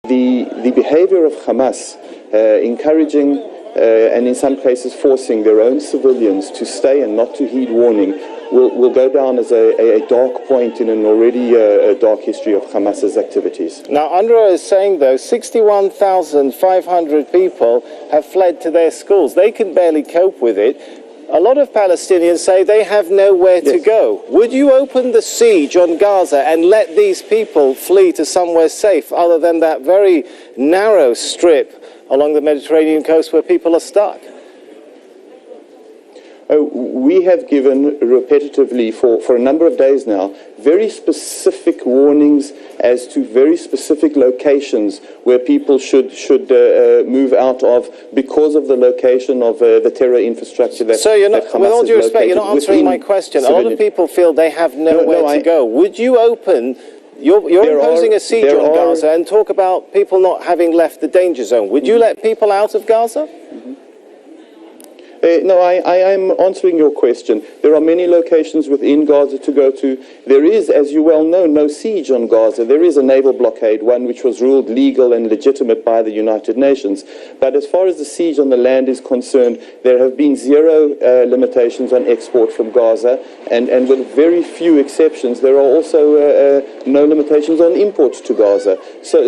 The behavior of Hamas, encouraging and in some cases forcing their own civilians to stay and not to heed warning, will go down as a dark point in an already dark history of Hamas's activities. Now, Unrwa is saying, though, 61,500 people have fled to their schools. They can barely cope with it. A lot of Palestinians say they have nowhere to go. Would you open the siege on Gaza and let these people flee to somewhere safe other than that very narrow strip along the Mediterranean coast where people are stuck? We have given repetitively for a number of days now very specific warnings as to very specific locations where people should move out of because of the location of the terror infrastructure that So you're not, that Hamas with all due respect, you're not answering my question. A lot of people feel they have nowhere to go. Would you open... You're imposing a siege on Gaza and talk about people not having left the danger zone. Would you let people out of Gaza? No, I am answering your question. There are many locations within Gaza to go to. There is, as you well know, no siege on Gaza. There is a naval blockade, one which was ruled legal and legitimate by the United Nations. But as far as the siege on the land is concerned, there have been zero limitations on export from Gaza, and with very few exceptions, there are also no limitations on imports to Gaza. So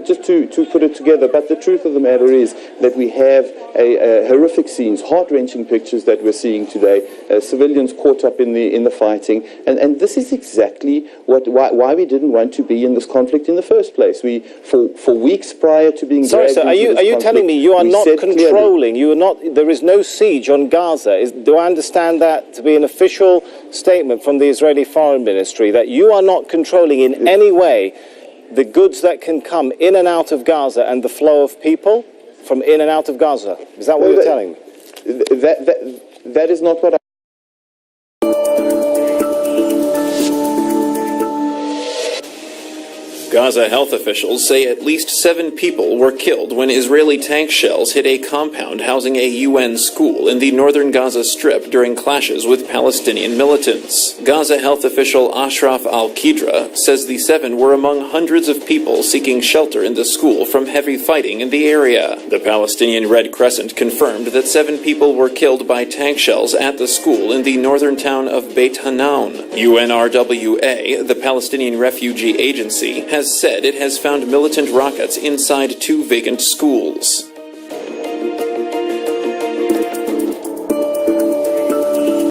just to put it together, but the truth of the matter is that we have horrific scenes, heart-wrenching pictures that we're seeing today, civilians caught up in the fighting, and this is exactly why we didn't want to be in this conflict in the first place. We for weeks prior to being sorry, sir, are you telling me you are not controlling? You are not. There is no siege on Gaza. Do I understand that to be an official statement from the Israeli Foreign Ministry that you are not controlling in any way the goods that can come in and out of Gaza and the flow of people from in and out of Gaza? Is that what you're telling me? That is not what I... Gaza health officials say at least 7 people were killed when Israeli tank shells hit a compound housing a UN school in the northern Gaza Strip during clashes with Palestinian militants. Gaza health official Ashraf al-Qidra says the 7 were among hundreds of people seeking shelter in the school from heavy fighting in the area. The Palestinian Red Crescent confirmed that 7 people were killed by tank shells at the school in the northern town of Beit Hanoun. UNRWA, the Palestinian Refugee Agency, has said it has found militant rockets inside 2 vacant schools.